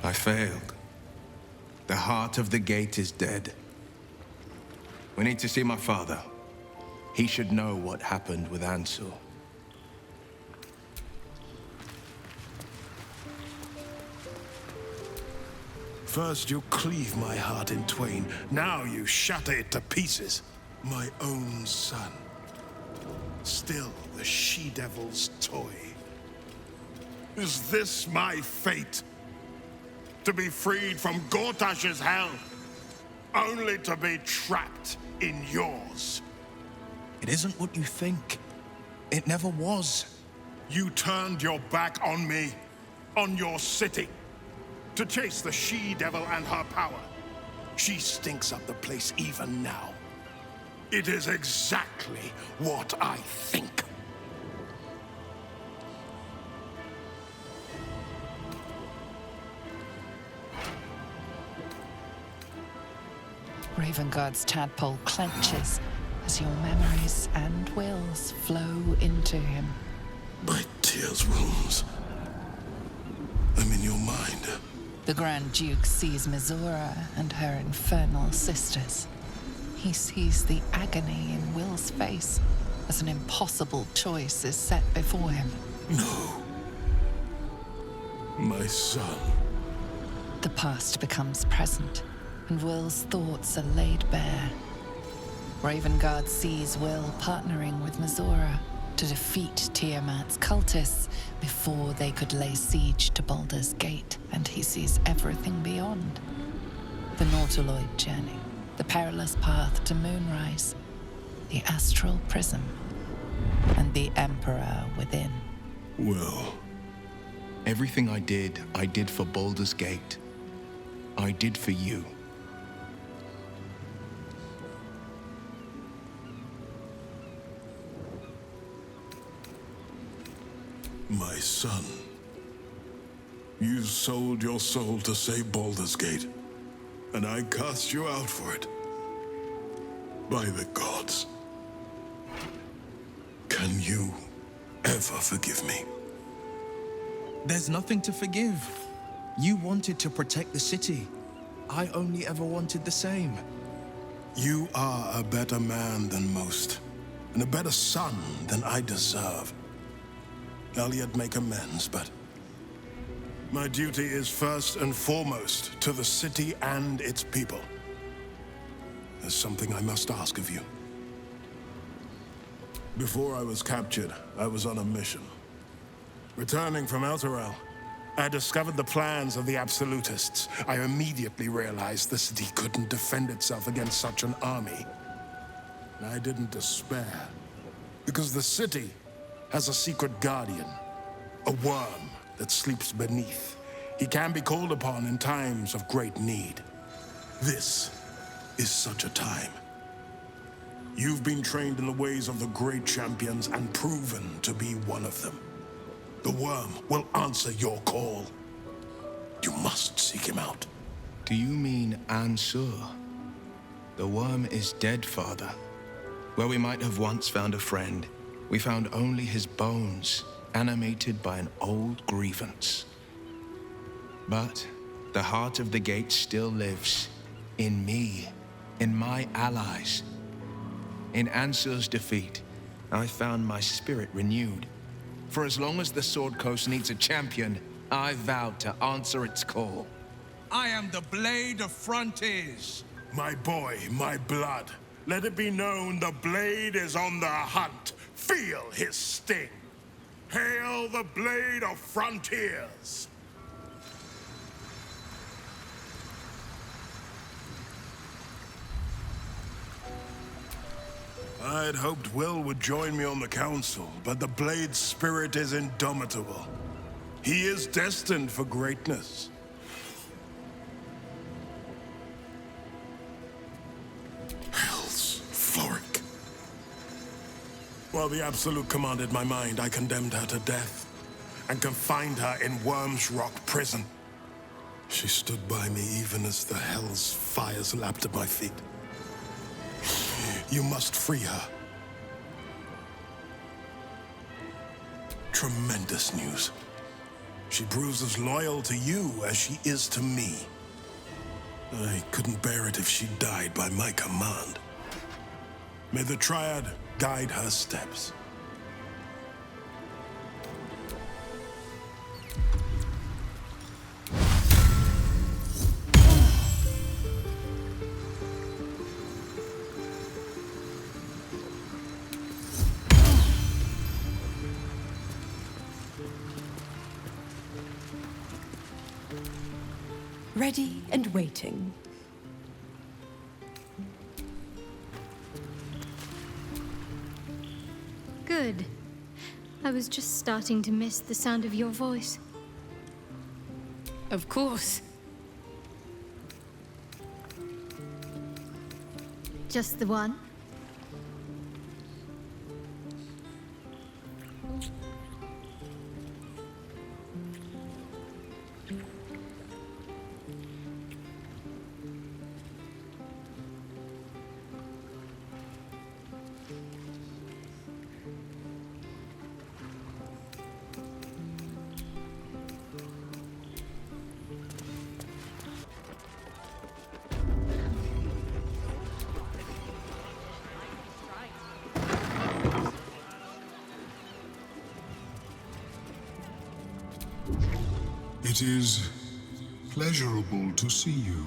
I failed. The heart of the gate is dead. We need to see my father. He should know what happened with Ansel. First you cleave my heart in twain, now you shatter it to pieces. My own son. Still the she-devil's toy. Is this my fate? To be freed from Gortash's hell, only to be trapped in yours. It isn't what you think. It never was. You turned your back on me, on your city, to chase the she-devil and her power. She stinks up the place even now. It is exactly what I think. Ravenguard's tadpole clenches as your memories and wills flow into him. My tears wounds. I'm in your mind. The Grand Duke sees Mizora and her infernal sisters. He sees the agony in Will's face as an impossible choice is set before him. No. My son. The past becomes present, and Will's thoughts are laid bare. Ravenguard sees Will partnering with Mizora to defeat Tiamat's cultists before they could lay siege to Baldur's Gate, and he sees everything beyond. The Nautiloid journey, the perilous path to Moonrise, the astral prism, and the Emperor within. Will. Everything I did for Baldur's Gate. I did for you. My son. You sold your soul to save Baldur's Gate, and I cast you out for it. By the gods. Can you ever forgive me? There's nothing to forgive. You wanted to protect the city. I only ever wanted the same. You are a better man than most, and a better son than I deserve. I'll yet make amends, but my duty is first and foremost to the city and its people. There's something I must ask of you. Before I was captured, I was on a mission. Returning from Elturel, I discovered the plans of the Absolutists. I immediately realized the city couldn't defend itself against such an army. And I didn't despair, because the city has a secret guardian, a worm that sleeps beneath. He can be called upon in times of great need. This is such a time. You've been trained in the ways of the great champions and proven to be one of them. The worm will answer your call. You must seek him out. Do you mean Ansur? The worm is dead, Father. Where we might have once found a friend, we found only his bones, animated by an old grievance. But the heart of the gate still lives, in me, in my allies. In Ansur's defeat, I found my spirit renewed. For as long as the Sword Coast needs a champion, I vowed to answer its call. I am the Blade of Frontiers. My boy, my blood. Let it be known the Blade is on the hunt. Feel his sting. Hail the Blade of Frontiers! I'd hoped Will would join me on the council, but the Blade's spirit is indomitable. He is destined for greatness. Hell's Floric. While the Absolute commanded my mind, I condemned her to death and confined her in Worm's Rock prison. She stood by me even as the Hell's fires lapped at my feet. You must free her. Tremendous news. She proves as loyal to you as she is to me. I couldn't bear it if she died by my command. May the Triad guide her steps. Ready and waiting. Good. I was just starting to miss the sound of your voice. Of course. Just the one? It is pleasurable to see you.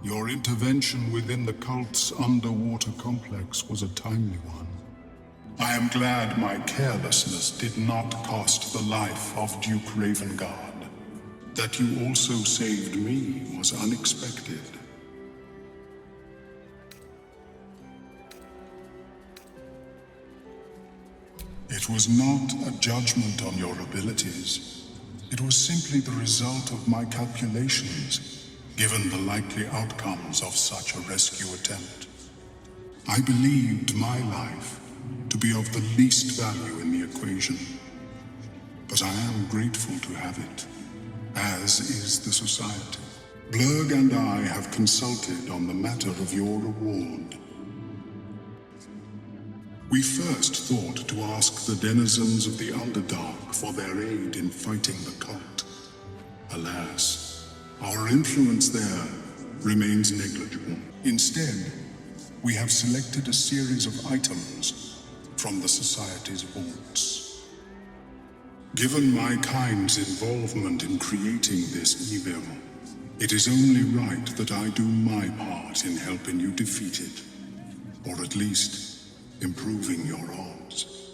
Your intervention within the cult's underwater complex was a timely one. I am glad my carelessness did not cost the life of Duke Ravengard. That you also saved me was unexpected. It was not a judgment on your abilities. It was simply the result of my calculations, given the likely outcomes of such a rescue attempt. I believed my life to be of the least value in the equation, but I am grateful to have it, as is the Society. Blurg and I have consulted on the matter of your reward. We first thought to ask the denizens of the Underdark for their aid in fighting the cult. Alas, our influence there remains negligible. Instead, we have selected a series of items from the Society's vaults. Given my kind's involvement in creating this evil, it is only right that I do my part in helping you defeat it, or at least improving your odds.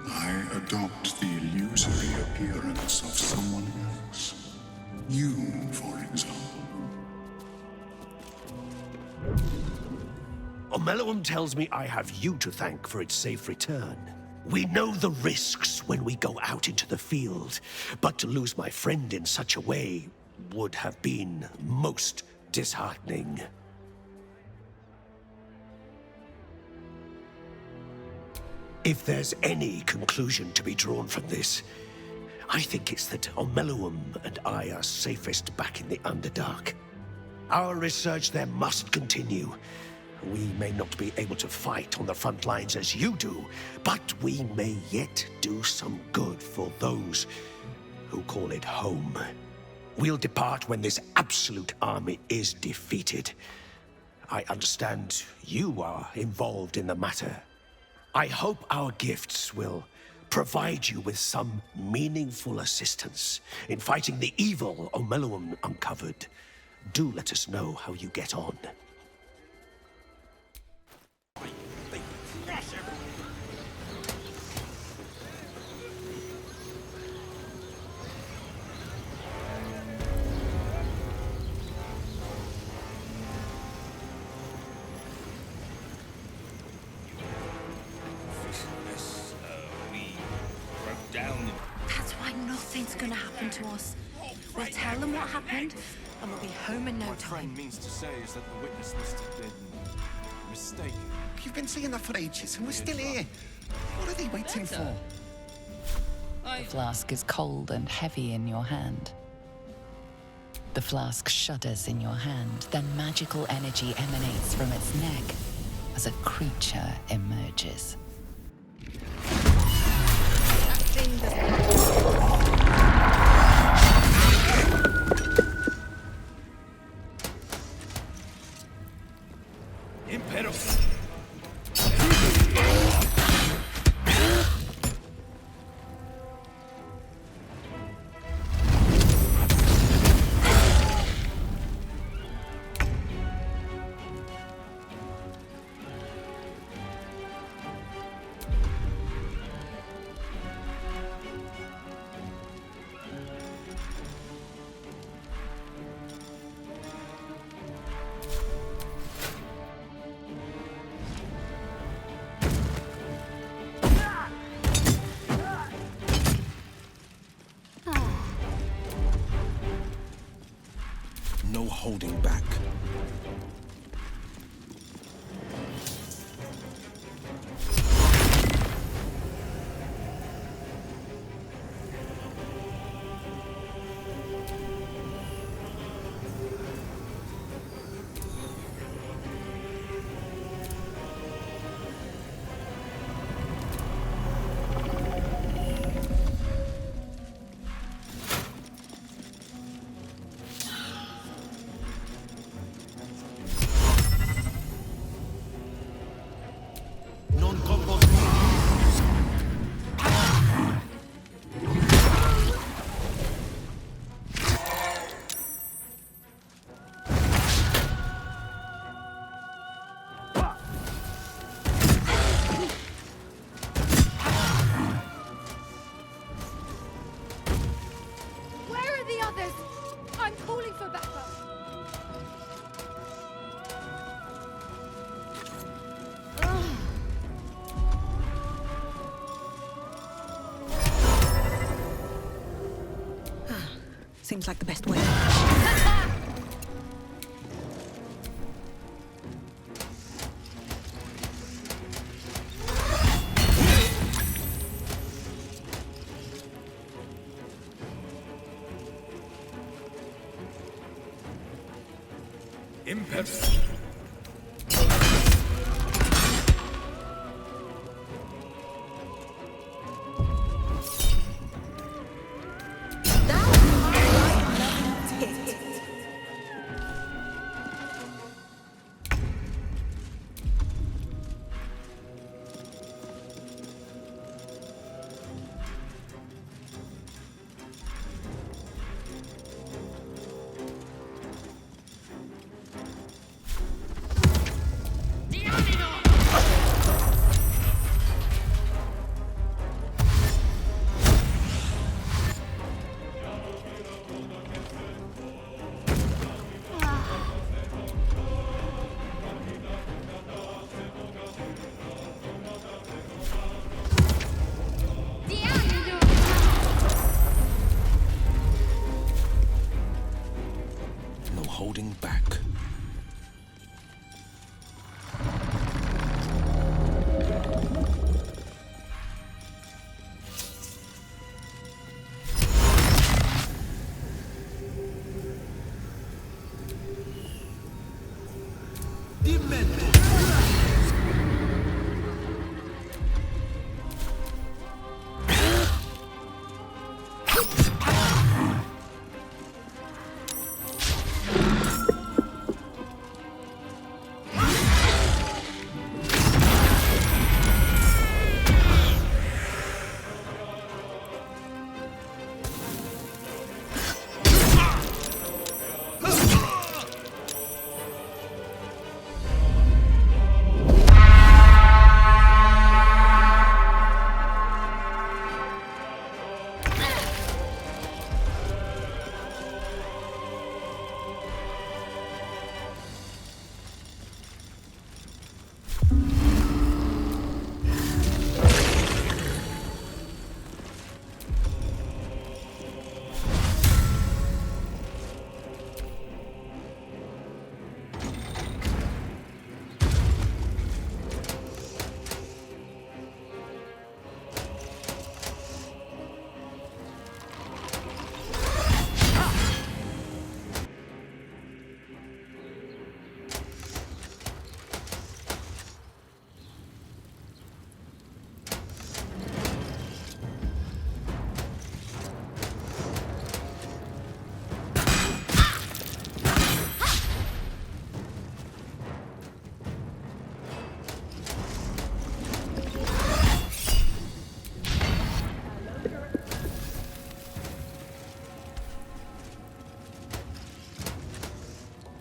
I adopt the illusory appearance of someone else. You, for example. Omeluum tells me I have you to thank for its safe return. We know the risks when we go out into the field, but to lose my friend in such a way would have been most disheartening. If there's any conclusion to be drawn from this, I think it's that Omeluum and I are safest back in the Underdark. Our research there must continue. We may not be able to fight on the front lines as you do, but we may yet do some good for those who call it home. We'll depart when this absolute army is defeated. I understand you are involved in the matter. I hope our gifts will provide you with some meaningful assistance in fighting the evil Omeluum uncovered. Do let us know how you get on. That's why nothing's gonna happen to us. We'll tell them what happened, and we'll be home in no What my time. friend means to say is that the witness must have been mistaken. You've been saying that for ages, and we're still here. What are they waiting for? The flask is cold and heavy in your hand. The flask shudders in your hand, then magical energy emanates from its neck as a creature emerges. That thing doesn't... No holding back. I'm calling for backup. Seems like the best way.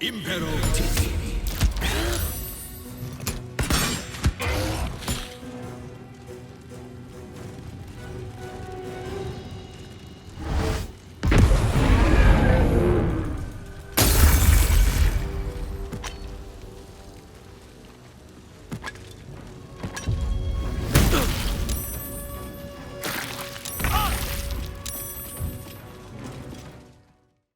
Impero Tifi.